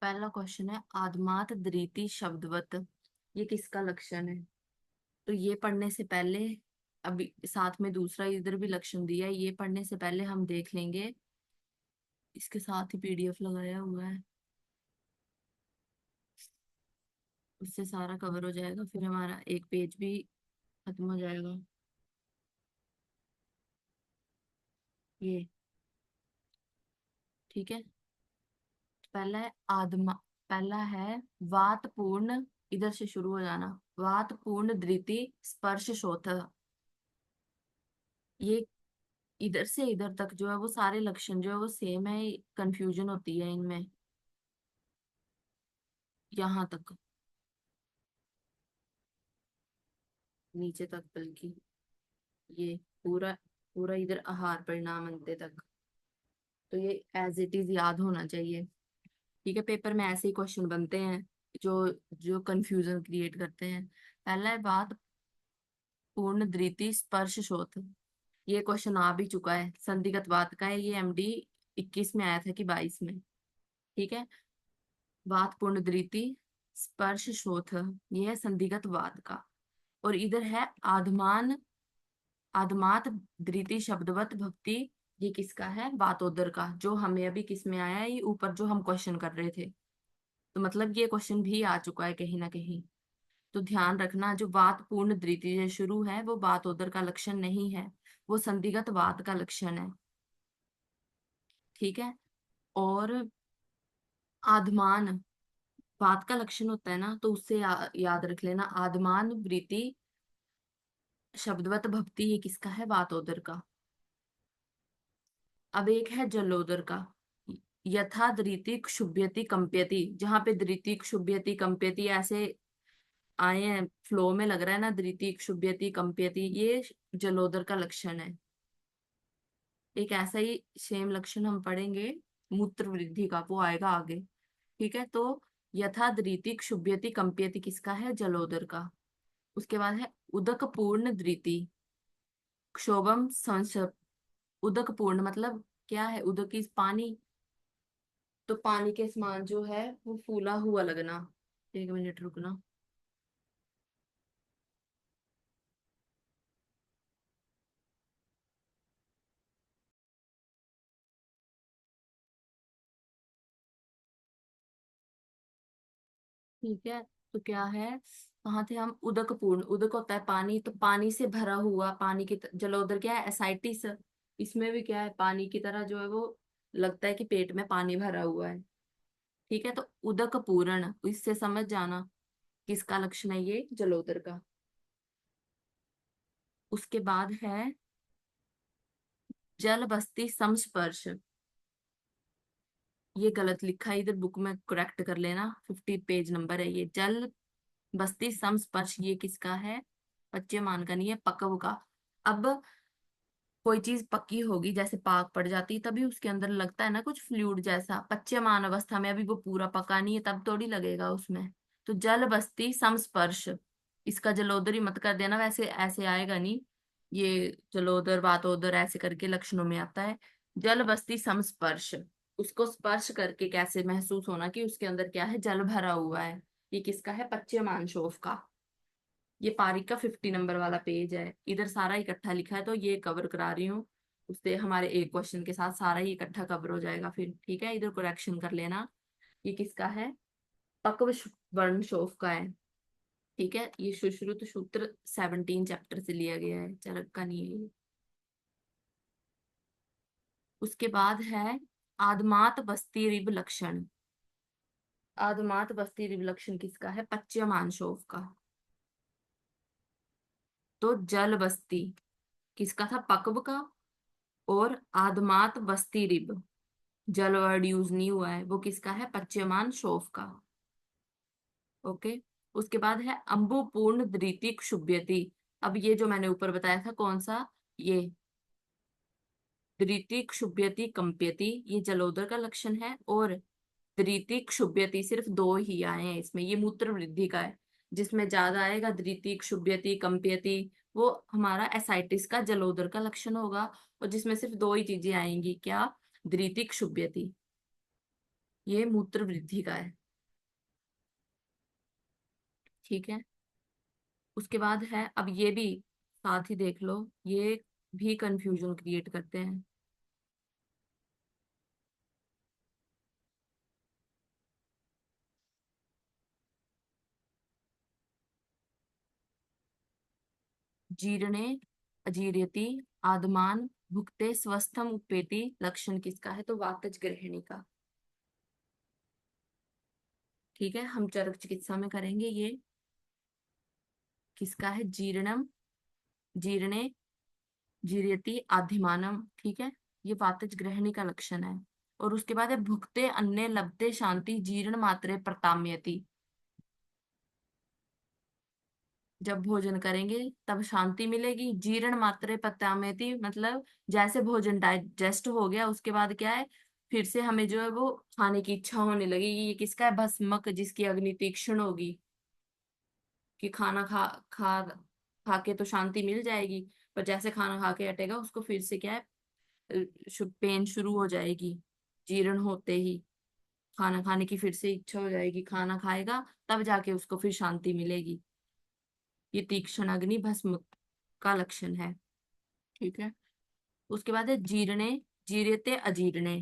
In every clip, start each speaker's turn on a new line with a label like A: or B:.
A: पहला क्वेश्चन है आदमात द्रिति शब्दवत, ये किसका लक्षण है? तो ये पढ़ने से पहले अभी साथ में दूसरा इधर भी लक्षण दिया है, ये पढ़ने से पहले हम देख लेंगे। इसके साथ ही पीडीएफ लगाया हुआ है, उससे सारा कवर हो जाएगा, फिर हमारा एक पेज भी खत्म हो जाएगा। ये ठीक है। पहला है आदमा, पहला है वात पूर्ण, इधर से शुरू हो जाना। वात पूर्ण धृति स्पर्श शोथ, ये इधर से इधर तक जो है वो सारे लक्षण जो है वो सेम है, कंफ्यूजन होती है इनमें। यहाँ तक, नीचे तक, बल्कि ये पूरा पूरा इधर आहार परिणाम अंत्य तक, तो ये एज इट इज याद होना चाहिए। ठीक है, पेपर में ऐसे ही क्वेश्चन बनते हैं जो जो कंफ्यूजन क्रिएट करते हैं। पहला है बात पूर्ण धृति स्पर्श शोथ, ये क्वेश्चन आ भी चुका है, संधिगत वात का है, ये एमडी 21 में आया था कि 22 में। ठीक है, वात पूर्ण धृति स्पर्श शोथ, ये है संधिगत वात का। और इधर है आधमान, आदमात धृति शब्दवत भक्ति, ये किसका है? वातोदर का, जो हमें अभी किस में आया है, ये ऊपर जो हम क्वेश्चन कर रहे थे। तो मतलब ये क्वेश्चन भी आ चुका है कहीं ना कहीं। तो ध्यान रखना, जो वात पूर्ण धृति से शुरू है वो वातोदर का लक्षण नहीं है, वो संधिगत वात का लक्षण है। ठीक है। और आदमान वात का लक्षण होता है ना, तो उससे याद रख लेना, आदमान वृत्ति शब्दवत भक्ति, ये किसका है? वातोदर का। अब एक है जलोदर का, यथा धृति क्षुभ्यति कंप्यति, जहां पे धृति क्षुभ्यति कंप्यति ऐसे आए हैं, फ्लो में लग रहा है ना, धृति क्षुभ्यति कंप्यति, ये जलोदर का लक्षण है। एक ऐसा ही सेम लक्षण हम पढ़ेंगे मूत्र वृद्धि का, वो आएगा आगे। ठीक है, तो यथा धृति क्षुभ्यति कंप्यति किसका है? जलोदर का। उसके बाद है उदक पूर्ण धृति क्षोभम संस, उदक पूर्ण मतलब क्या है? उदक इज पानी, तो पानी के समान जो है वो फूला हुआ लगना। एक मिनट रुकना। ठीक है, तो क्या है, कहाँ थे हम? उदक पूर्ण, उदक होता है पानी, तो पानी से भरा हुआ, पानी की जलोदर क्या है? एसाइटिस। इसमें भी क्या है, पानी की तरह जो है वो लगता है कि पेट में पानी भरा हुआ है। ठीक है, तो उदक पूर्ण, इससे समझ जाना किसका लक्षण है, ये जलोदर का। उसके बाद है जल बस्ती संस्पर्श, ये गलत लिखा है इधर, बुक में करेक्ट कर लेना, 50 पेज नंबर है ये। जल बस्ती संस्पर्श, ये किसका है? पच्यमान का नहीं है, पकव का। अब कोई चीज पक्की होगी, जैसे पाक पड़ जाती, तभी उसके अंदर लगता है ना कुछ फ्लूइड जैसा, पच्यमान अवस्था में, अभी वो पूरा पका नहीं है, तब थोड़ी लगेगा उसमें। तो जल बस्ती संस्पर्श, इसका जलोदर ही मत कर देना, वैसे ऐसे आएगा नहीं, ये जलोदर वातोदर ऐसे करके लक्षणों में आता है। जल बस्ती संस्पर्श, उसको स्पर्श करके कैसे महसूस होना कि उसके अंदर क्या है? जल भरा हुआ है। ये किसका है? पच्यमान शोफ का। ये पारिक का 50 नंबर वाला पेज है, इधर सारा इकट्ठा लिखा है, तो ये कवर करा रही हूँ, उससे हमारे एक क्वेश्चन के साथ सारा ही इकट्ठा कवर हो जाएगा फिर। ठीक है, इधर करेक्शन कर लेना। ये किसका है? पक्व वर्ण शोफ का है। ठीक है, ये सुश्रुत सूत्र 17 चैप्टर से लिया गया है, चरक का नहीं है ये। उसके बाद है आदमात बस्ती रिब लक्षण, आदमात बस्ती रिब लक्षण किसका है? पच्यमान शोफ का। तो जल बस्ती किसका था? पक्व का। और आदमात बस्ती रिब, जल वर्ड यूज नहीं हुआ है, वो किसका है? पच्यमान शोफ का। ओके। उसके बाद है अंबु पूर्ण धृति क्षुभ्यति, अब ये जो मैंने ऊपर बताया था कौन सा, ये धृति क्षुभ्यति कंप्यति, ये जलोदर का लक्षण है। और धृति क्षुभ्यति सिर्फ दो ही आए हैं इसमें, ये मूत्र वृद्धि का है। जिसमें ज्यादा आएगा धृति क्षुभ्यति कंप्यति, वो हमारा एसाइटिस का जलोदर का लक्षण होगा। और जिसमें सिर्फ दो ही चीजें आएंगी, क्या? धृति क्षुभ्यति। ये मूत्र वृद्धि का है। ठीक है। उसके बाद है, अब ये भी साथ ही देख लो, ये भी कंफ्यूजन क्रिएट करते हैं। जीर्णे अजीर्यति आदमान भुक्ते स्वस्थम उपेति, लक्षण किसका है? तो वातज गृहिणी का। ठीक है, हम चरक चिकित्सा में करेंगे ये। किसका है? जीर्णम, जीर्णे जीर्यति आधिमानम। ठीक है, ये वातज गृहिणी का लक्षण है। और उसके बाद है भुक्ते अन्य लभते शांति जीर्ण मात्रे प्रताम्यति। जब भोजन करेंगे तब शांति मिलेगी। जीर्ण मात्रे प्रत्याम्यति मतलब जैसे भोजन डाइजेस्ट हो गया उसके बाद क्या है, फिर से हमें जो है वो खाने की इच्छा होने लगेगी। ये किसका है? भस्मक, जिसकी अग्नि तीक्ष्ण होगी। कि खाना खा खा खा के तो शांति मिल जाएगी, पर जैसे खाना खा के हटेगा उसको फिर से क्या है, पेन शुरू हो जाएगी। जीर्ण होते ही खाना खाने की फिर से इच्छा हो जाएगी, खाना खाएगा तब जाके उसको फिर शांति मिलेगी। ये तीक्ष्ण अग्नि भस्म का लक्षण है। ठीक है। उसके बाद है जीर्णे जीर्यते अजीर्णे।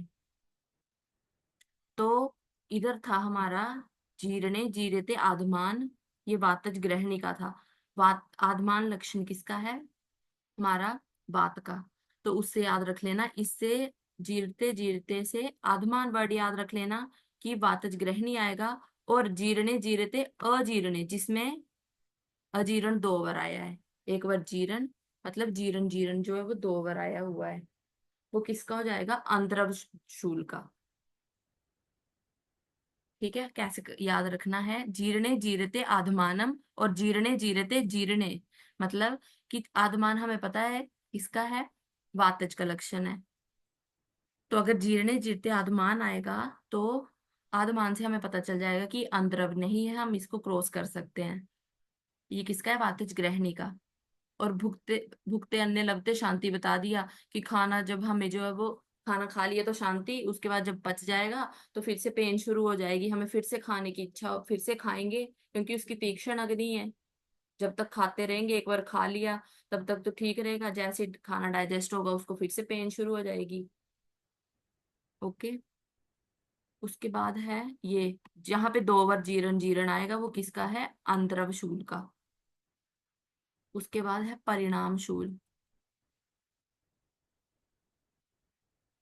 A: तो इधर था हमारा जीर्णे जीर्यते आधमान, ये वातज ग्रहणी का था। वात आधमान लक्षण किसका है? हमारा वात का। तो उससे याद रख लेना, इससे जीरते जीरते से आधमान वर्ड याद रख लेना कि वातज ग्रहणी आएगा। और जीर्णे जीरते अजीर्णे, जिसमें अजीर्ण दो बार आया है। एक बार जीर्ण, मतलब जीर्ण जीर्ण जो है वो दो बार आया हुआ है, वो किसका हो जाएगा? अंतरव शूल का। ठीक है, कैसे याद रखना है? जीर्णे जीरते आधमानम और जीर्णे जीरते जीर्णे, मतलब कि आधमान हमें पता है किसका है, वातज का लक्षण है। तो अगर जीर्णे जीरते आधमान आएगा तो आधमान से हमें पता चल जाएगा कि अंतरव नहीं है, हम इसको क्रॉस कर सकते हैं। ये किसका है? वातज ग्रहणी का। और भुगते भुगते अन्य लभते शांति बता दिया कि खाना जब हमें जो है वो खाना खा लिया तो शांति, उसके बाद जब पच जाएगा तो फिर से पेन शुरू हो जाएगी, हमें फिर से खाने की इच्छा फिर से खाएंगे क्योंकि उसकी तीक्ष्ण अग्नि है। जब तक खाते रहेंगे, एक बार खा लिया तब तक तो ठीक रहेगा, जैसे खाना डाइजेस्ट होगा उसको फिर से पेन शुरू हो जाएगी। ओके। उसके बाद है ये, जहां पे दो बार जीरण जीरण आएगा वो किसका है? अंतरव शूल का। उसके बाद है परिणाम शूल।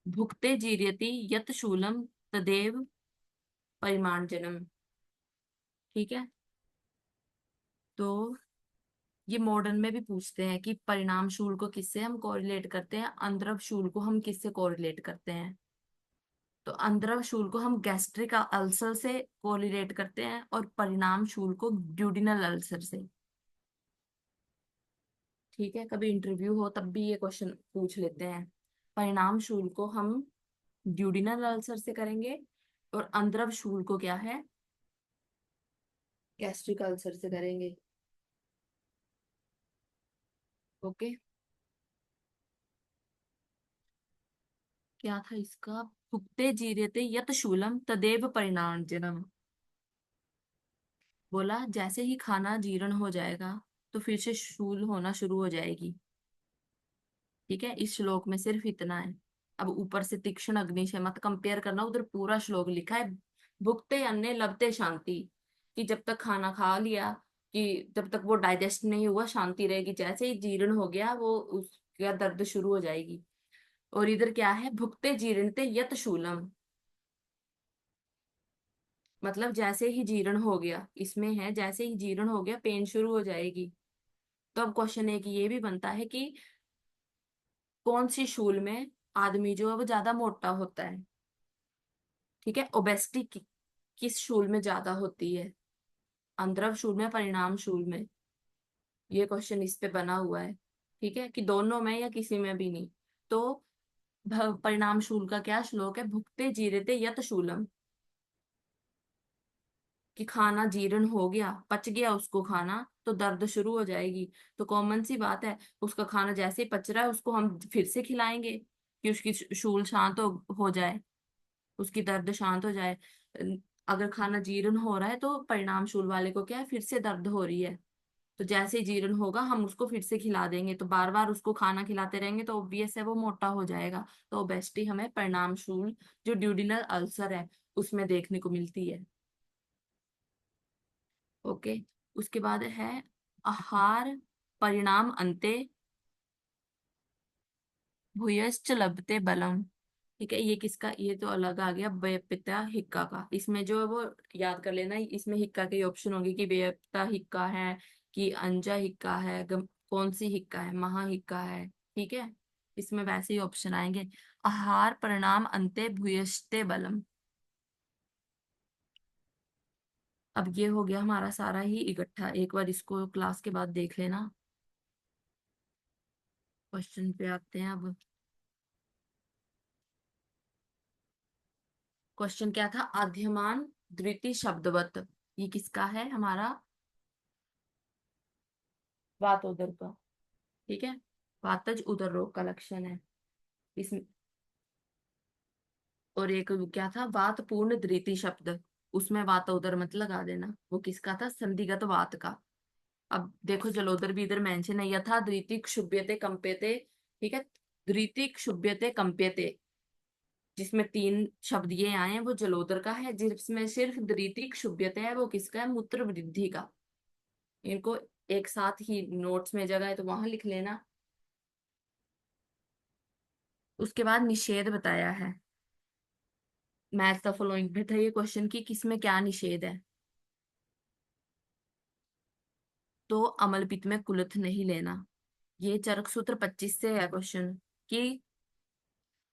A: भुक्ते जीर्यति यत शूलम तदेव परिमार्जनम। ठीक है। तो ये मॉडर्न में भी पूछते हैं कि परिणाम शूल को किससे हम कोरिलेट करते हैं, अंतरव शूल को हम किससे कोरिलेट करते हैं। तो अंतरव शूल को हम गैस्ट्रिक अल्सर से कोरिलेट करते हैं और परिणाम शूल को ड्यूडिनल अल्सर से। ठीक है, कभी इंटरव्यू हो तब भी ये क्वेश्चन पूछ लेते हैं। परिणाम शूल को हम ड्यूडिनल अल्सर से करेंगे और अंतरव शूल को क्या है, गैस्ट्रिक अल्सर से करेंगे। ओके। क्या था इसका? भुक्ते जीर्यते यत शूलम तदेव परिणार्जनम। बोला जैसे ही खाना जीर्ण हो जाएगा तो फिर से शूल होना शुरू हो जाएगी। ठीक है, इस श्लोक में सिर्फ इतना है। अब ऊपर से तीक्ष्ण अग्नि से मत कंपेयर करना, उधर पूरा श्लोक लिखा है। भुक्ते अन्य लभते शांति, कि जब तक खाना खा लिया, कि जब तक वो डाइजेस्ट नहीं हुआ शांति रहेगी, जैसे ही जीर्ण हो गया वो उसका दर्द शुरू हो जाएगी। और इधर क्या है? भुक्ते जीर्णते यत शूलम, मतलब जैसे ही जीर्ण हो गया, इसमें है जैसे ही जीर्ण हो गया पेन शुरू हो जाएगी। तो अब क्वेश्चन एक ये भी बनता है कि कौन सी शूल में आदमी जो है वो ज्यादा मोटा होता है। ठीक है, ओबेसिटी किस शूल में ज्यादा होती है, अंतरव शूल में, परिणाम शूल में? ये क्वेश्चन इस पे बना हुआ है। ठीक है, कि दोनों में या किसी में भी नहीं। तो परिणाम शूल का क्या श्लोक है? भुक्ते जीरते यत शूलम, कि खाना जीर्ण हो गया, पच गया उसको खाना तो दर्द शुरू हो जाएगी। तो कॉमन सी बात है, उसका खाना जैसे ही पच रहा है उसको हम फिर से खिलाएंगे कि उसकी शूल शांत हो जाए। उसकी दर्द शांत हो जाए। अगर खाना जीर्ण हो रहा है तो परिणाम शूल वाले को क्या है, फिर से दर्द हो रही है, तो जैसे ही जीर्ण होगा हम उसको फिर से खिला देंगे, तो बार बार उसको खाना खिलाते रहेंगे तो ऑब्वियस है वो मोटा हो जाएगा। तो ओबेसिटी हमें परिणाम शूल जो ड्यूडिनल अल्सर है उसमें देखने को मिलती है। ओके। उसके बाद है आहार परिणाम अंते भूयश्च लभते बलम। ठीक है, ये किसका, ये तो अलग आ गया, बेपिता हिक्का का। इसमें जो है वो याद कर लेना, इसमें हिक्का के ऑप्शन होंगे कि बेपिता हिक्का है कि अंजा हिक्का है, कौन सी हिक्का है, महा हिक्का है। ठीक है, इसमें वैसे ही ऑप्शन आएंगे। आहार परिणाम अंते भूयश्ते बलम। अब ये हो गया हमारा सारा ही इकट्ठा, एक बार इसको क्लास के बाद देख लेना। क्वेश्चन पे आते हैं अब। क्वेश्चन क्या था, आद्यमान द्वितीय शब्दवत, ये किसका है हमारा, वातोदर का। ठीक है, वातज उदर रोग का लक्षण है इसमें। और एक क्या था, वात पूर्ण द्वितीय शब्द, उसमें वातोदर मत लगा देना, वो किसका था, संधिगत वात का। अब देखो जलोदर भी इधर मेंशन है, यथा द्वितीय क्षुभ्यते कंप्यते। ठीक है, द्वितीय क्षुभ्यते कंप्यते, जिसमें तीन शब्द ये आए हैं वो जलोदर का है, जिसमें सिर्फ द्वितीय क्षुभ्यते है वो किसका है, मूत्र वृद्धि का। इनको एक साथ ही नोट्स में जगह है तो वहां लिख लेना। उसके बाद निषेध बताया है, मैच द फॉलोइंग पे था ये क्वेश्चन की किसमें क्या निषेध है। तो अमलपित में कुलिथ नहीं लेना, ये चरक सूत्र 25 से है क्वेश्चन कि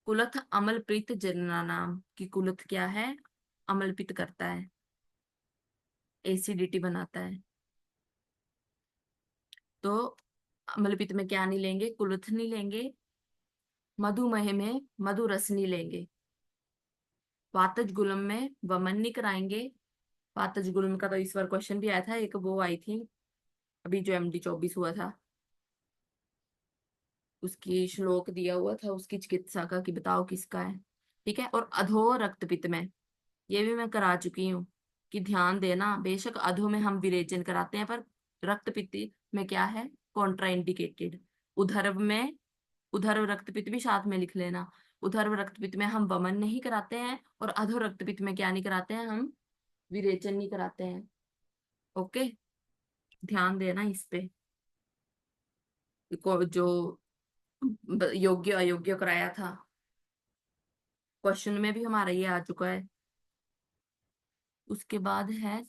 A: कुलथ अमलप्रीत जनना नाम, कि कुलथ क्या है, अमलपित करता है, एसिडिटी बनाता है। तो अमलपित में क्या नहीं लेंगे, कुलथ नहीं लेंगे। मधुमेह में मधु रस नहीं लेंगे। वातज गुलम में वमन नहीं कराएंगे। वातज गुलम का तो इस बार क्वेश्चन भी आया था, एक वो आई थी अभी जो MD 24 हुआ था, उसकी श्लोक दिया हुआ था उसकी चिकित्सा का कि बताओ किसका है। ठीक है, और अधो रक्तपित्त में, ये भी मैं करा चुकी हूँ कि ध्यान देना, बेशक अधो में हम विरेचन कराते हैं पर रक्तपित्त में क्या है, कॉन्ट्राइंडिकेटेड। उधर्व में, उधर्व रक्तपित्त भी साथ में लिख लेना। उधर्व रक्तपित्त में हम वमन नहीं कराते हैं, और अधो रक्तपित्त में क्या नहीं कराते हैं, हम विरेचन नहीं कराते हैं। ओके, ध्यान देना इस पे। जो योग्य अयोग्य कराया था, क्वेश्चन में भी हमारा ये आ चुका है। उसके बाद है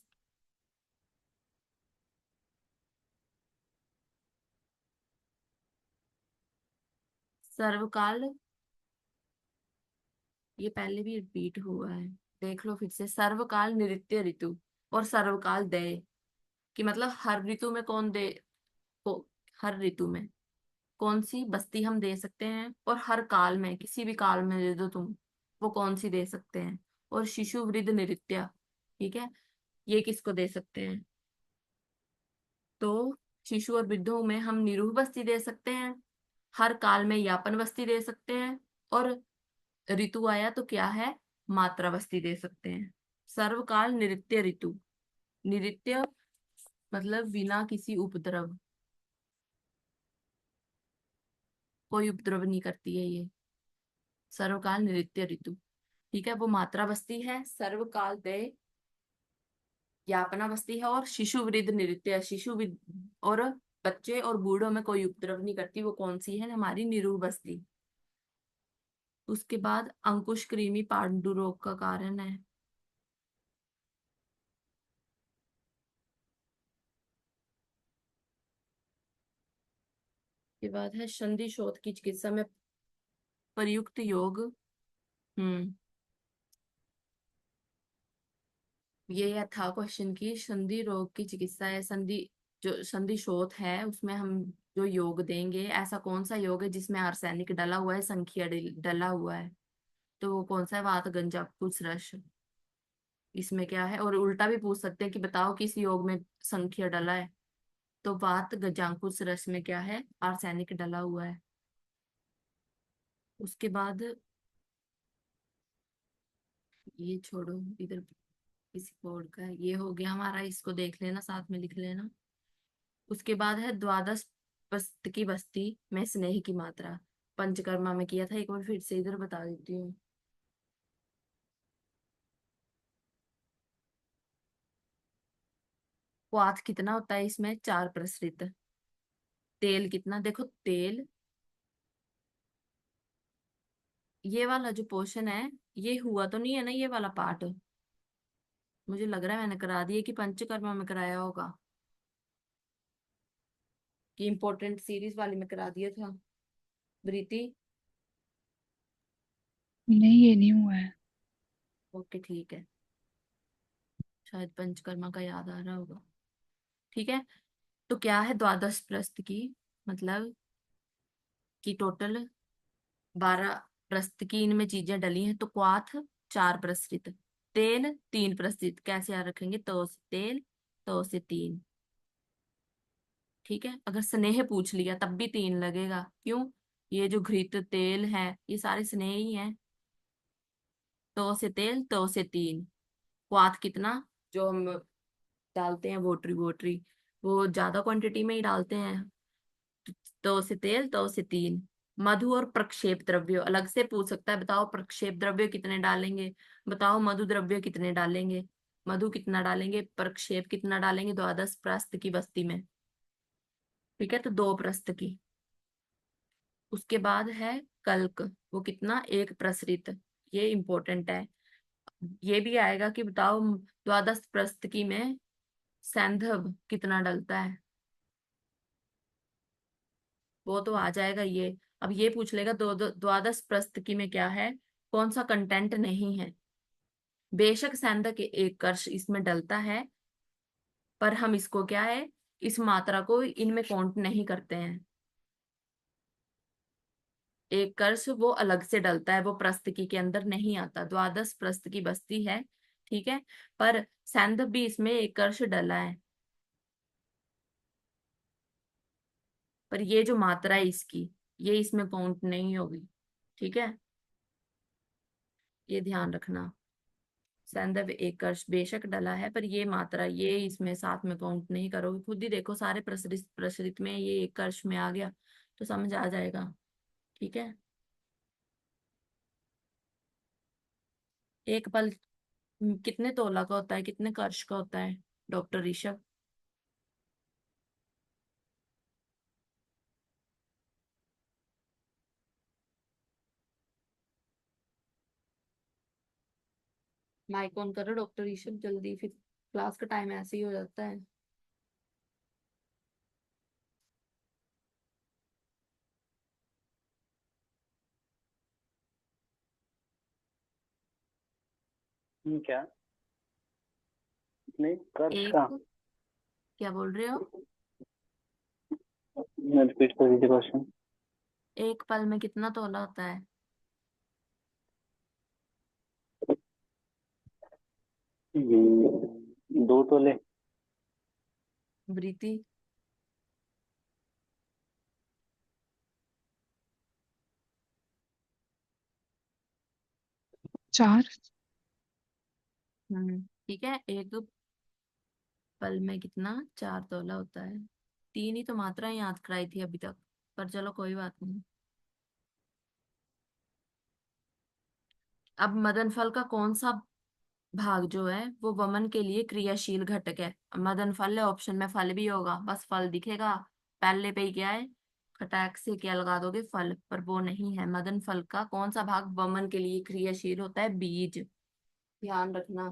A: सर्वकाल, ये पहले भी रिपीट हुआ है, देख लो फिर से। सर्वकाल नृत्य ऋतु और सर्वकाल दय, कि मतलब हर ऋतु में कौन दे को, हर ऋतु में कौन सी बस्ती हम दे सकते हैं, और हर काल में किसी भी काल में दे दो तुम, वो कौन सी दे सकते हैं। और शिशु वृद्ध नृत्य, ठीक है, ये किसको दे सकते हैं। तो शिशु और वृद्धों में हम निरूह बस्ती दे सकते हैं, हर काल में यापन बस्ती दे सकते हैं, और ऋतु आया तो क्या है, मात्रा बस्ती दे सकते हैं। सर्वकाल नृत्य ऋतु, नृत्य मतलब बिना किसी उपद्रव, कोई उपद्रव नहीं करती है ये, सर्वकाल नृत्य ऋतु। ठीक है, वो मात्रा बस्ती है, सर्वकाल दे यापना बस्ती है, और शिशु वृद्ध नृत्य, और बच्चे और बूढ़ों में कोई उपद्रव नहीं करती, वो कौन सी है, हमारी निरूह बस्ती। उसके बाद अंकुश कृमि पांडु रोग का कारण है। के बाद है संधि शोथ की चिकित्सा में प्रयुक्त योग। हम्म, ये था क्वेश्चन की संधि रोग की चिकित्सा है, संधि जो संधि शोथ है उसमें हम जो योग देंगे, ऐसा कौन सा योग है जिसमें आर्सेनिक डला हुआ है, संखिया डला हुआ है, तो वो कौन सा है, वात गंजा कुश रस। इसमें क्या है, और उल्टा भी पूछ सकते हैं कि बताओ किस योग में संखिया डला है, तो वात गजांकुश रस में क्या है, आर्सेनिक डला हुआ है। उसके बाद ये छोड़ो, इधर किसी बोर्ड का है, ये हो गया हमारा, इसको देख लेना, साथ में लिख लेना। उसके बाद है द्वादश पस्त की बस्ती में स्नेह की मात्रा। पंचकर्मा में किया था, एक बार फिर से इधर बता देती हूँ। क्वाथ कितना होता है इसमें, 4 प्रसरित। तेल कितना, देखो तेल, ये वाला जो पोर्शन है, ये हुआ तो नहीं है ना ये वाला पार्ट। मुझे लग रहा है मैंने करा दिया कि पंचकर्मा में कराया होगा, कि इम्पोर्टेंट सीरीज वाली में करा दिया था। प्रीति।
B: नहीं, ये नहीं हुआ है।
A: ओके ठीक है, शायद पंचकर्मा का याद आ रहा होगा। ठीक है, तो क्या है द्वादश प्रस्त की, मतलब कि टोटल 12 प्रस्त की इनमें चीजें डली हैं, तो क्वाथ 4 प्रसरित, तेल 3 प्रसरित। कैसे याद रखेंगे, तो से तेल, तो से 3। ठीक है, अगर स्नेह पूछ लिया तब भी 3 लगेगा, क्यों, ये जो घृत तेल है ये सारे स्नेह ही हैं। तो से तेल, तो से 3। क्वाथ कितना, जो हम डालते हैं वोटरी वोटरी, वो ज्यादा क्वांटिटी में ही डालते हैं। तो से तेल, तो से 3। मधु और प्रक्षेप द्रव्य अलग से पूछ सकता है, बताओ प्रक्षेप द्रव्य कितने डालेंगे, बताओ मधु द्रव्य कितने डालेंगे, मधु कितना डालेंगे, प्रक्षेप कितना डालेंगे द्वादश प्रस्त की बस्ती में। ठीक है, तो 2 प्रस्त की। उसके बाद है कल्क, वो कितना, 1 प्रसरित। ये इंपॉर्टेंट है, ये भी आएगा कि बताओ द्वादश प्रस्त की में सैंधव कितना डलता है, वो तो आ जाएगा ये। अब ये पूछ लेगा द्वादश प्रस्तकी में क्या है, कौन सा कंटेंट नहीं है। बेशक सैंधव के एक कर्ष इसमें डलता है, पर हम इसको क्या है, इस मात्रा को इनमें काउंट नहीं करते हैं। एक कर्ष वो अलग से डलता है, वो प्रस्तकी के अंदर नहीं आता, द्वादश प्रस्तकी बस्ती है। ठीक है, पर सैंधव भी इसमें एक कर्ष डला है, पर ये जो मात्रा है इसकी, ये इसमें काउंट नहीं होगी। ठीक है, ये ध्यान रखना। सैंधव एक कर्ष बेशक डला है, पर ये मात्रा ये इसमें साथ में काउंट नहीं करोगे, खुद ही देखो सारे प्रसरित प्रसरित में ये एक कर्ष में आ गया, तो समझ आ जाएगा। ठीक है, एक पल कितने तोला का होता है, कितने कर्ष का होता है, डॉक्टर ऋषभ। माइक ऑन करो डॉक्टर ऋषभ जल्दी, फिर क्लास का टाइम ऐसे ही हो जाता है।
C: क्या? नहीं, कर्ज का।
A: एक, क्या बोल रहे हो,
C: मैं रिपीट कर दीजिए क्वेश्चन।
A: एक पल में कितना तोला होता है।
C: 2 तोले।
A: वृति।
B: 4।
A: ठीक है, एक पल में कितना, 4 तोला होता है। 3 ही तो मात्रा याद कराई थी अभी तक, पर चलो कोई बात नहीं। अब मदन फल का कौन सा भाग जो है वो वमन के लिए क्रियाशील घटक है। मदन फल है, ऑप्शन में फल भी होगा, बस फल दिखेगा, पहले पे ही क्या है, खटाक से क्या लगा दोगे, फल, पर वो नहीं है। मदन फल का कौन सा भाग वमन के लिए क्रियाशील होता है, बीज। ध्यान रखना,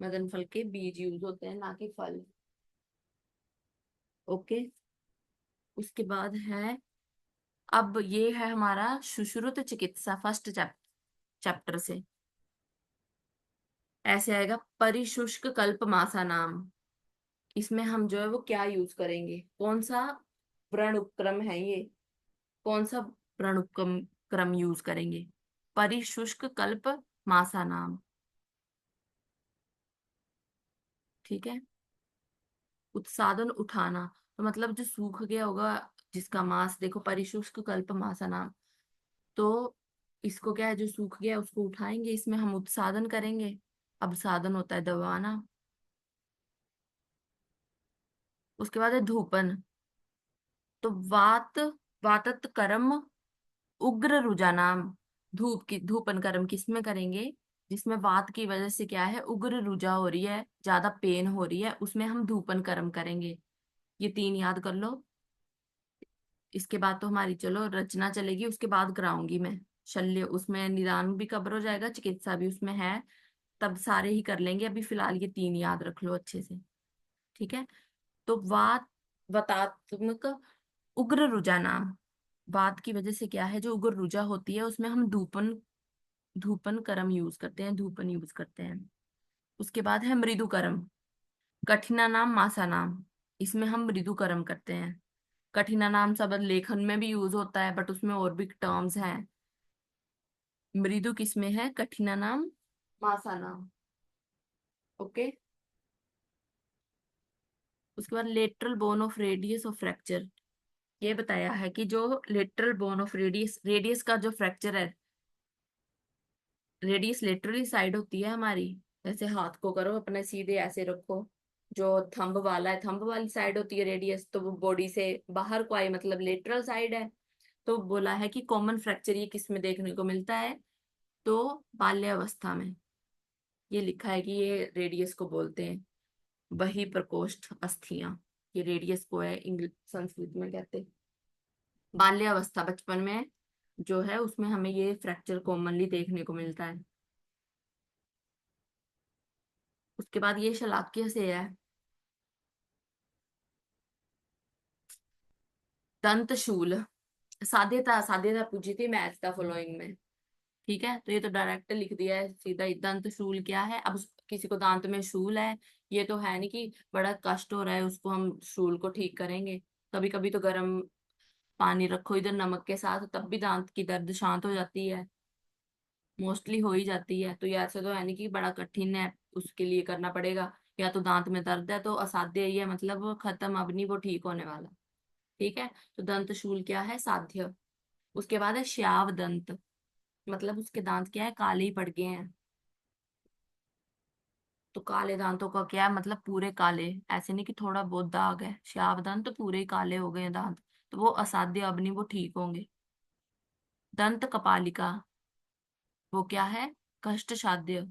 A: मदन फल के बीज यूज होते हैं, ना कि फल। ओके, उसके बाद है, अब ये है हमारा सुश्रुत चिकित्सा फर्स्ट चैप्टर से। ऐसे आएगा, परिशुष्क कल्प मासा नाम। इसमें हम जो है वो क्या यूज करेंगे, कौन सा व्रण उपक्रम है ये, कौन सा व्रण उपक्रम क्रम यूज करेंगे, परिशुष्क कल्प मासा नाम। ठीक है, उत्सादन उठाना, तो मतलब जो सूख गया होगा जिसका मांस, देखो परिशुष्क कल्प मासा नाम, तो इसको क्या है, जो सूख गया उसको उठाएंगे, इसमें हम उत्सादन करेंगे। अब साधन होता है दबाना। उसके बाद है धूपन। तो वात, वातत कर्म उग्र रुझानाम। धूपन कर्म किस में करेंगे, जिसमें वात की वजह से क्या है, उग्र रुझा हो रही है, ज्यादा पेन हो रही है, उसमें हम धूपन कर्म करेंगे। ये तीन याद कर लो। इसके बाद तो हमारी चलो रचना चलेगी, उसके बाद कराऊंगी मैं शल्य, उसमें निदान भी कवर हो जाएगा, चिकित्सा भी उसमें है, तब सारे ही कर लेंगे। अभी फिलहाल ये तीन याद रख लो अच्छे से, ठीक है। तो वात, वतात्मक उग्र रुझा नाम। वात की वजह से क्या है, जो उग्र रुझा होती है उसमें हम धूपन, धूपन कर्म यूज करते हैं, धूपन यूज करते हैं। उसके बाद है मृदु कर्म। कठिना नाम मासा नाम, इसमें हम मृदु कर्म करते हैं। कठिना नाम शब्द लेखन में भी यूज होता है, बट उसमें और भी टर्म्स हैं। मृदु किसमें है, कठिना नाम मासा नाम। ओके। उसके बाद lateral bone of radius of fracture. ये बताया है कि जो lateral bone of radius, radius का जो फ्रैक्चर है, रेडियस लेटरली साइड होती है हमारी। जैसे हाथ को करो अपने सीधे ऐसे रखो, जो थंब वाला है, थंब वाली साइड होती है रेडियस, तो वो बॉडी से बाहर को आई, मतलब लेटरल साइड है। तो बोला है कि कॉमन फ्रैक्चर ये किस में देखने को मिलता है, तो बाल्यावस्था में। ये लिखा है कि ये रेडियस को बोलते हैं वही प्रकोष्ठ अस्थियां। ये रेडियस को है इंग्लिश संस्कृत में कहते हैं। बाल्यावस्था, बचपन में जो है उसमें हमें ये फ्रैक्चर कॉमनली देखने को मिलता है। उसके बाद ये शलाक्य से है, दंतशूल। साध्यता, साध्यता पूछी थी मैच द फॉलोइंग में, ठीक है। तो ये तो डायरेक्ट लिख दिया है सीधा ही। दंतशूल क्या है, अब किसी को दांत में शूल है, ये तो है नहीं कि बड़ा कष्ट हो रहा है उसको हम शूल को ठीक करेंगे। कभी कभी तो गर्म पानी रखो इधर नमक के साथ, तब भी दांत की दर्द शांत हो जाती है, मोस्टली हो ही जाती है। तो ये ऐसे तो है नहीं कि बड़ा कठिन है, उसके लिए करना पड़ेगा। या तो दांत में दर्द है तो असाध्य ही है, मतलब वो खत्म, अब नहीं वो ठीक होने वाला, ठीक है। तो दंत शूल क्या है, साध्य। उसके बाद है श्याव दंत, मतलब उसके दांत क्या है, काले ही पड़ गए हैं। तो काले दांतों का क्या है, मतलब पूरे काले, ऐसे नहीं कि थोड़ा बहुत दाग है, श्याव दांत तो पूरे ही काले हो गए हैं दांत। तो वो असाध्य, अब नहीं वो ठीक होंगे। दंत कपालिका, वो क्या है, कष्ट साध्य,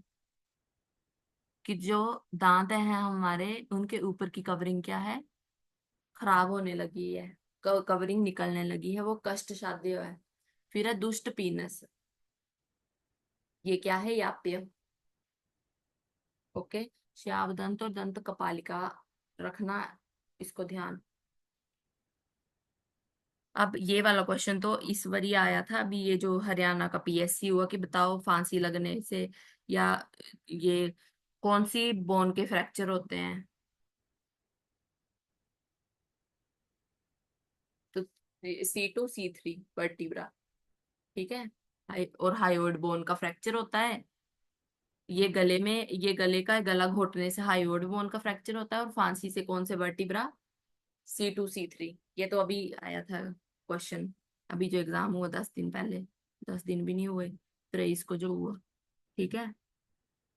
A: कि जो दांत हैं हमारे, उनके ऊपर की कवरिंग क्या है, खराब होने लगी है, कवरिंग निकलने लगी है, वो कष्ट साध्य है। फिर है दुष्ट पीनस, ये क्या है, याप्य। ओके। श्याव दंत और दंत कपालिका रखना, इसको ध्यान। अब ये वाला क्वेश्चन तो इस बार ही आया था, अभी ये जो हरियाणा का पीएससी हुआ कि बताओ फांसी लगने से या ये कौन सी बोन के फ्रैक्चर होते हैं। तो C2C3 वर्टिब्रा, ठीक है। और हाइयोइड बोन का फ्रैक्चर होता है। ये गले में, ये गले का गला घोटने से हाइयोइड बोन का फ्रैक्चर होता है, और फांसी से कौन से वर्टिब्रा, C2C3। ये तो अभी आया था क्वेश्चन, अभी जो एग्जाम हुआ 10 दिन पहले, 10 दिन भी नहीं हुए, 23 को जो हुआ, ठीक है।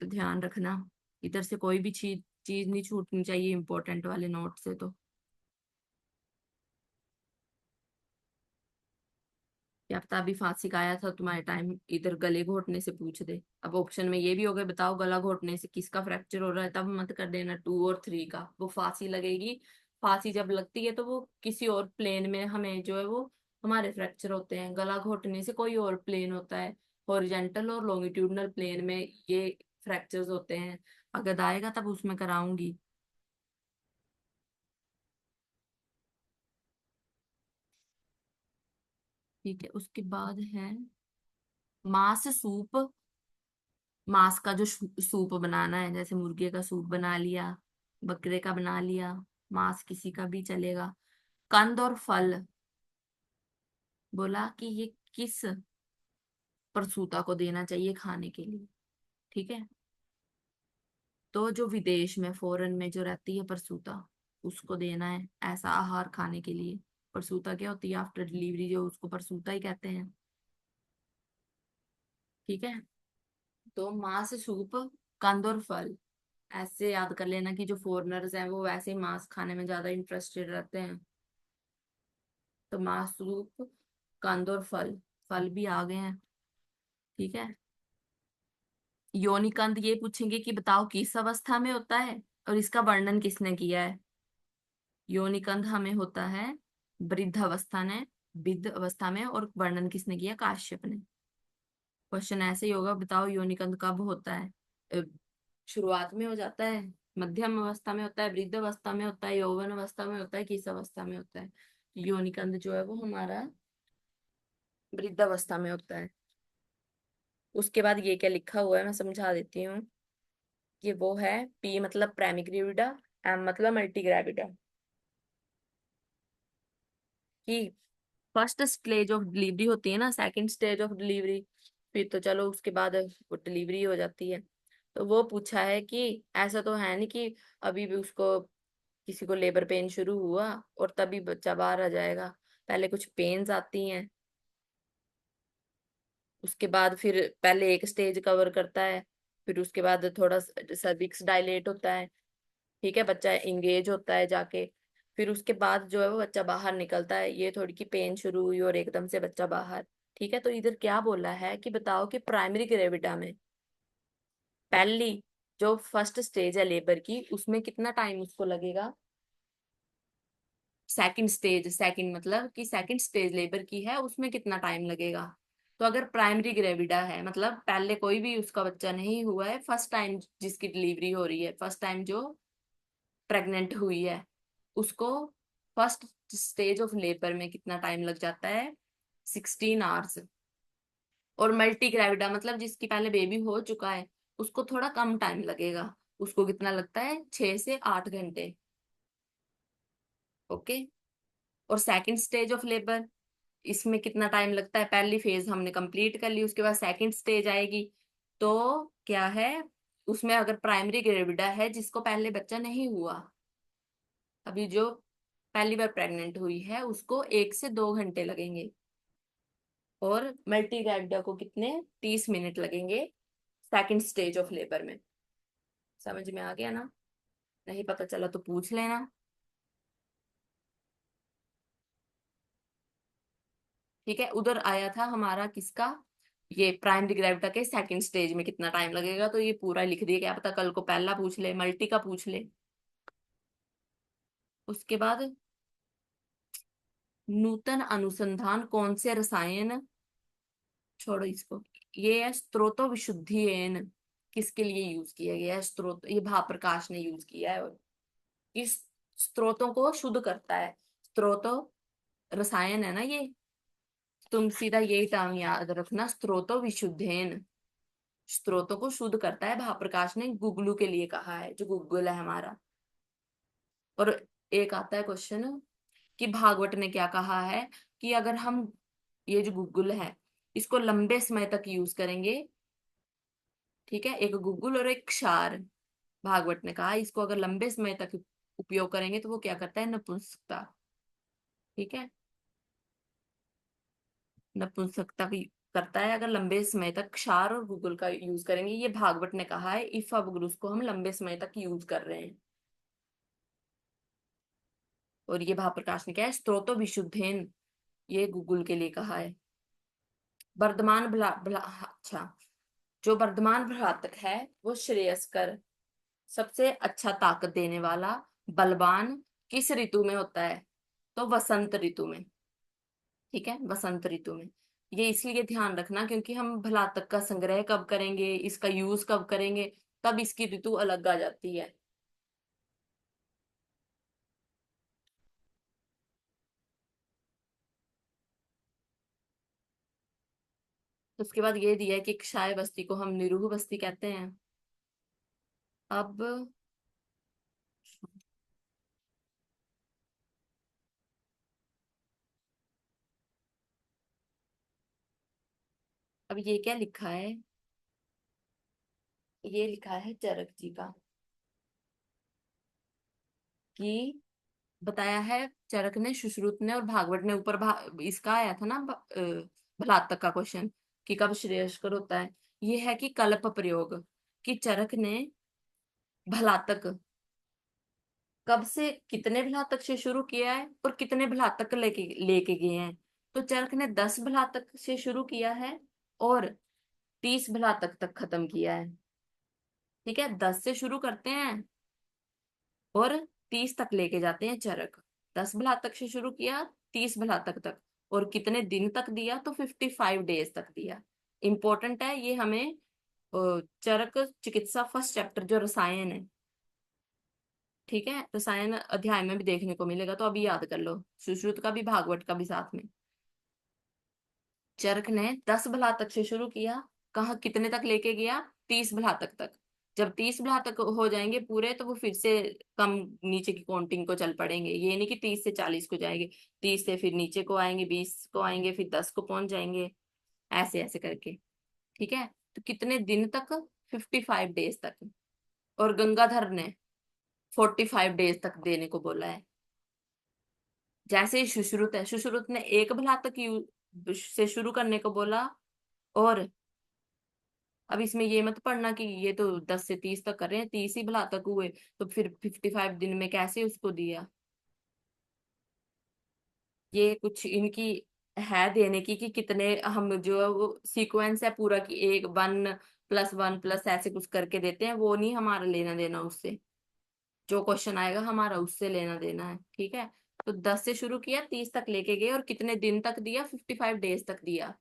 A: तो ध्यान रखना, इधर से कोई भी चीज चीज नहीं छूटनी चाहिए इंपॉर्टेंट वाले नोट से। तो क्या पता अभी फांसी का आया था तुम्हारे टाइम, इधर गले घोटने से पूछ दे। अब ऑप्शन में ये भी हो गया, बताओ गला घोटने से किसका फ्रैक्चर हो रहा है, तब मत कर देना 2 और 3 का, वो फांसी लगेगी। फांसी जब लगती है तो वो किसी और प्लेन में हमें जो है वो हमारे फ्रैक्चर होते हैं, गला घोटने से कोई और प्लेन होता है, हॉरिजेंटल और लॉन्गिट्यूडनल प्लेन में ये फ्रैक्चर्स होते हैं। अगर आएगा तब उसमें कराऊंगी। ठीक है। उसके बाद है मांस सूप। मांस का जो सूप बनाना है, जैसे मुर्गे का सूप बना लिया, बकरे का बना लिया, मांस किसी का भी चलेगा। कंद और फल, बोला कि ये किस प्रसूता को देना चाहिए खाने के लिए, ठीक है। तो जो विदेश में, फॉरेन में जो रहती है प्रसूता, उसको देना है ऐसा आहार खाने के लिए। प्रसूता क्या होती है, आफ्टर डिलीवरी जो, उसको प्रसूता ही कहते हैं। ठीक है। तो मांस, सूप, कंद और फल, ऐसे याद कर लेना कि जो फॉरेनर्स हैं वो वैसे ही मांस खाने में ज्यादा इंटरेस्टेड रहते हैं। तो मांस, सूप, कंद और फल, फल भी आ गए हैं। ठीक है। योनिकंद ये पूछेंगे कि बताओ किस अवस्था में होता है और इसका वर्णन किसने किया है। योनिकंद हमें होता है वृद्ध अवस्था ने, वृद्ध अवस्था में, और वर्णन किसने किया, काश्यप ने। क्वेश्चन ऐसे ही होगा, बताओ योनिकंद कब होता है। अ, शुरुआत में हो जाता है, मध्यम अवस्था में होता है, वृद्ध अवस्था में होता है, यौवन अवस्था में होता है, किस अवस्था में होता है। योनिकंद जो है वो हमारा वृद्ध अवस्था में होता है। उसके बाद ये क्या लिखा हुआ है मैं समझा देती हूँ। ये वो है, पी मतलब प्राइमरी, एम मतलब मल्टीग्रेविडा। कि फर्स्ट स्टेज ऑफ डिलीवरी होती है ना, सेकंड स्टेज ऑफ डिलीवरी, फिर तो चलो उसके बाद वो डिलीवरी हो जाती है। तो वो पूछा है कि ऐसा तो है नहीं कि अभी भी उसको किसी को लेबर पेन शुरू हुआ और तभी बच्चा बाहर आ जाएगा। पहले कुछ पेन्स आती हैं, उसके बाद फिर पहले एक स्टेज कवर करता है, फिर उसके बाद थोड़ा सर्विक्स डायलेट होता है। ठीक है, बच्चा इंगेज होता है जाके, फिर उसके बाद जो है वो बच्चा बाहर निकलता है। ये थोड़ी की पेन शुरू हुई और एकदम से बच्चा बाहर। ठीक है, तो इधर क्या बोला है कि बताओ कि प्राइमरी ग्रेविडा में पहली जो फर्स्ट स्टेज है लेबर की, उसमें कितना टाइम उसको लगेगा। सेकंड स्टेज, सेकंड मतलब कि सेकंड स्टेज लेबर की है, उसमें कितना टाइम लगेगा। तो अगर प्राइमरी ग्रेविडा है मतलब पहले कोई भी उसका बच्चा नहीं हुआ है, फर्स्ट टाइम जिसकी डिलीवरी हो रही है, फर्स्ट टाइम जो प्रेग्नेंट हुई है, उसको फर्स्ट स्टेज ऑफ लेबर में कितना टाइम लग जाता है, 16 आवर्स। और मल्टी ग्रेविडा मतलब जिसकी पहले बेबी हो चुका है, उसको थोड़ा कम टाइम लगेगा। उसको कितना लगता है, 6 से 8 घंटे। ओके। और सेकंड स्टेज ऑफ लेबर, इसमें कितना टाइम लगता है, पहली फेज हमने कंप्लीट कर ली, उसके बाद सेकंड स्टेज आएगी। तो क्या है, उसमें अगर प्राइमरी ग्रेविडा है जिसको पहले बच्चा नहीं हुआ, अभी जो पहली बार प्रेग्नेंट हुई है, उसको 1 से 2 घंटे लगेंगे। और मल्टी ग्रेविडा को कितने, 30 मिनट लगेंगे सेकंड स्टेज ऑफ लेबर में। समझ में आ गया ना। नहीं पता चला तो पूछ लेना। ठीक है, उधर आया था हमारा किसका, ये प्राइमरी ग्रेविडा के सेकंड स्टेज में कितना टाइम लगेगा, तो ये पूरा लिख दिया, क्या पता कल को पहला पूछ ले, मल्टी का पूछ ले। उसके बाद नूतन अनुसंधान कौन से रसायन, छोड़ो इसको, ये है स्त्रोतो विशुद्धियन, किसके लिए यूज किया गया है स्त्रोत, ये भाप्रकाश ने यूज किया है। और इस स्त्रोतों को शुद्ध करता है, स्त्रोतो रसायन है ना ये, तुम सीधा यही टर्म याद रखना, स्त्रोतो विशुद्धेन, स्त्रोतों को शुद्ध करता है, भाप्रकाश ने गुगलू के लिए कहा है, जो गूगल है हमारा। और एक आता है क्वेश्चन कि भागवत ने क्या कहा है, कि अगर हम ये जो गूगल है इसको लंबे समय तक यूज करेंगे, ठीक है, एक गूगल और एक क्षार, भागवत ने कहा इसको अगर लंबे समय तक उपयोग करेंगे तो वो क्या करता है, नपुंसकता। ठीक है, नपुंसकता की करता है अगर लंबे समय तक क्षार और गूगल का यूज करेंगे, ये भागवत ने कहा है, इफ अब उसको हम लंबे समय तक यूज कर रहे हैं। और ये भाप्रकाश ने क्या है, स्त्रोतो विशुद्धेन, ये गूगल के लिए कहा है। वर्धमान अच्छा, जो वर्धमान भ्रातक है वो श्रेयस्कर, सबसे अच्छा ताकत देने वाला, बलवान किस ऋतु में होता है, तो वसंत ऋतु में। ठीक है, वसंत ऋतु में। ये इसलिए ध्यान रखना क्योंकि हम भलातक का संग्रह कब करेंगे, इसका यूज कब करेंगे, तब इसकी ऋतु अलग आ जाती है। तो उसके बाद ये दिया है कि क्षाय बस्ती को हम निरूह बस्ती कहते हैं। अब अब ये क्या लिखा है, ये लिखा है चरक जी का, कि बताया है चरक ने, सुश्रुत ने और भागवत ने, ऊपर इसका आया था ना भलात तक का क्वेश्चन, कि कब श्रेयस्कर होता है, ये है कि कल्प प्रयोग, कि चरक ने भलातक कब से कितने भलातक से शुरू किया है और कितने भलातक लेके लेके गए हैं। तो चरक ने 10 भलातक से शुरू किया है और 30 भलातक तक खत्म किया है। ठीक है, 10 से शुरू करते हैं और 30 तक लेके जाते हैं चरक। 10 भलातक से शुरू किया, 30 भलातक तक, और कितने दिन तक दिया, तो 55 डेज तक दिया। इंपॉर्टेंट है ये हमें, चरक चिकित्सा फर्स्ट चैप्टर जो रसायन है, ठीक है, रसायन अध्याय में भी देखने को मिलेगा, तो अभी याद कर लो, सुश्रुत का भी भागवत का भी साथ में। चरक ने 10 भलातक से शुरू किया, कहा कितने तक लेके गया, 30 भलातक तक। जब 30 भलातक हो जाएंगे पूरे, तो वो फिर से कम नीचे की काउंटिंग को चल पड़ेंगे। ये नहीं कि 30 से 40 को जाएंगे, 30 से फिर नीचे को आएंगे, 20 को आएंगे, फिर 10 को पहुंच जाएंगे, ऐसे ऐसे करके। ठीक है, तो कितने दिन तक, 55 डेज तक। और गंगाधर ने 45 डेज तक देने को बोला है। जैसे ही सुश्रुत है, सुश्रुत ने एक भलातक से शुरू करने को बोला। और अब इसमें ये मत पढ़ना कि ये तो 10 से 30 तक कर रहे हैं, 30 ही भलातक हुए, तो फिर 55 दिन में कैसे उसको दिया। ये कुछ इनकी है देने की, कि कितने हम जो है वो सीक्वेंस है पूरा, कि एक 1+1+ ऐसे कुछ करके देते हैं, वो नहीं हमारा लेना देना उससे। जो क्वेश्चन आएगा हमारा उससे लेना देना है। ठीक है, तो 10 से शुरू किया, 30 तक लेके गए, और कितने दिन तक दिया, 55 डेज तक दिया।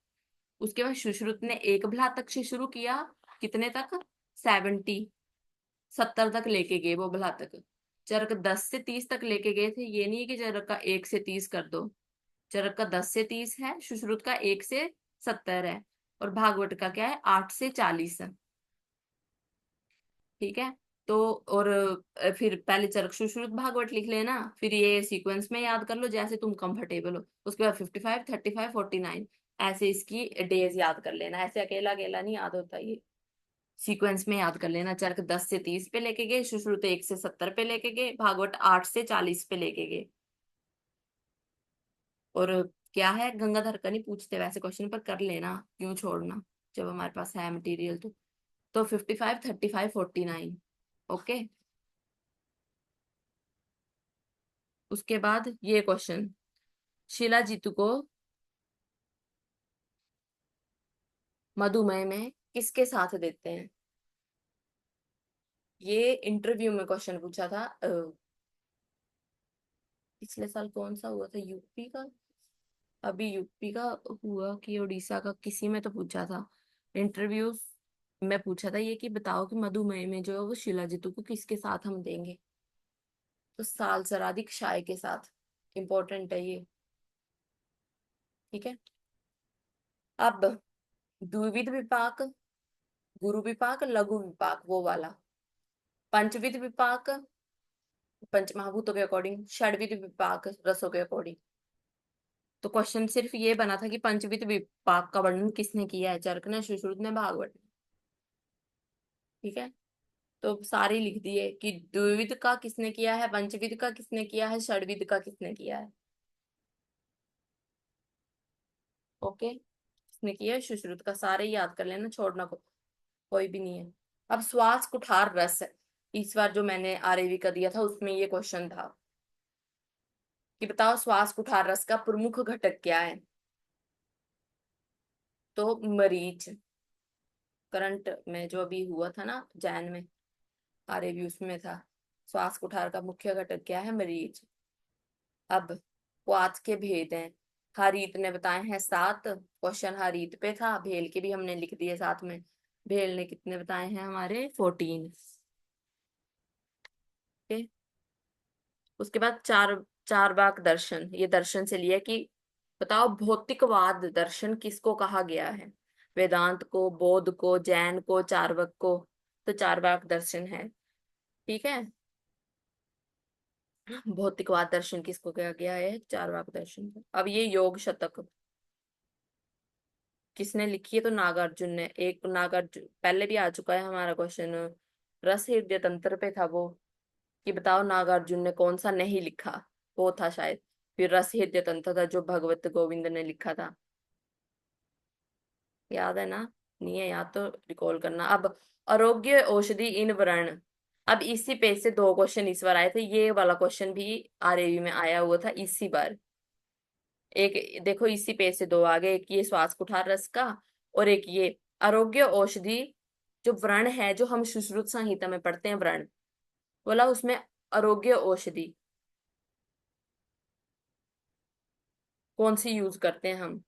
A: उसके बाद सुश्रुत ने एक भलातक से शुरू किया, कितने तक, 70 तक लेके गए वो भलातक। चरक 10 से 30 तक लेके गए थे, ये नहीं है कि चरक का 1 से 30 कर दो। चरक का 10 से 30 है, सुश्रुत का 1 से 70 है, और भागवत का क्या है, 8 से 40 है। ठीक है, तो और फिर पहले चरक सुश्रुत भागवत लिख लेना, फिर ये सीक्वेंस में याद कर लो जैसे तुम कंफर्टेबल हो। उसके बाद 55, 35, 49, ऐसे इसकी डेज याद कर लेना। ऐसे अकेला अकेला नहीं याद होता ये, सीक्वेंस में याद कर लेना। चरक 10 से 30 पे लेके गए, सुश्रुत 1 से 70 पे लेके गए, भागवत 8 से 40 पे लेके गए। और क्या है, गंगाधर का नहीं पूछते वैसे क्वेश्चन, पर कर लेना, क्यों छोड़ना जब हमारे पास है मटेरियल तो 55, 35, 49। ओके, उसके बाद ये क्वेश्चन, शीला जीतू को मधुमेह में किसके साथ देते हैं। ये इंटरव्यू में क्वेश्चन पूछा था, पिछले साल कौन सा हुआ था, यूपी का, अभी यूपी का हुआ कि उड़ीसा का, किसी में तो पूछा था इंटरव्यू में, पूछा था ये कि बताओ कि मधुमेह में जो है वो शीला जीतू को किसके साथ हम देंगे। तो साल सर्वाधिक क्षय के साथ, इंपॉर्टेंट है ये। ठीक है, अब द्विविध विपाक, गुरु विपाक, लघु विपाक वो वाला, पंचविध विपाक पंच महाभूतों के अकॉर्डिंग, षडविध विपाक रसों के अकॉर्डिंग। तो क्वेश्चन सिर्फ ये बना था कि पंचविध विपाक का वर्णन किसने किया है, चरक ने, सुश्रुत ने, भागवत ने। ठीक है, तो सारे लिख दिए कि द्विविध का किसने किया है, पंचविध का किसने किया है, षडविध का किसने किया है। ओके, किसने किया है, सुश्रुत का। सारे याद कर लेना, छोड़ना को कोई भी नहीं है। अब श्वास कुठार रस, इस बार जो मैंने आरएवी का दिया था उसमें ये क्वेश्चन था कि बताओ श्वास कुठार रस का प्रमुख घटक क्या है। तो मरीच, करंट में जो अभी हुआ था ना जैन में, आरएवी उसमें था, श्वास कुठार का मुख्य घटक क्या है, मरीच। अब क्वाथ के भेद हैं, हरीत ने बताए हैं 7, क्वेश्चन हरीत पे था, भेल के भी हमने लिख दिए साथ में। भेल ने कितने बताए हैं, हमारे 14। ओके, उसके बाद चार वाक दर्शन, ये दर्शन से लिया कि बताओ भौतिकवाद दर्शन किसको कहा गया है, वेदांत को, बौद्ध को, जैन को, चार्वाक को। तो चारवाक दर्शन है। ठीक है, भौतिकवाद दर्शन किसको कहा गया है, चारवाक दर्शन को। अब ये योग शतक किसने लिखी है, तो नागार्जुन ने। एक नागार्जुन पहले भी आ चुका है हमारा क्वेश्चन, रस हृदय तंत्र पे था वो, कि बताओ नागार्जुन ने कौन सा नहीं लिखा, वो था शायद। फिर रस हृदय तंत्र था जो भगवत गोविंद ने लिखा था। याद है ना? नहीं है याद तो रिकॉल करना। अब आरोग्य औषधि इन वर्ण, अब इसी पेज से 2 क्वेश्चन इस बार आए थे, ये वाला क्वेश्चन भी आरएवी में आया हुआ था इसी बार। एक देखो इसी पेज से 2 आ गए, एक ये श्वास कुठार रस का, और एक ये आरोग्य औषधि। जो व्रण है, जो हम सुश्रुत संहिता में पढ़ते हैं व्रण, बोला उसमें आरोग्य औषधि कौन सी यूज करते हैं हम?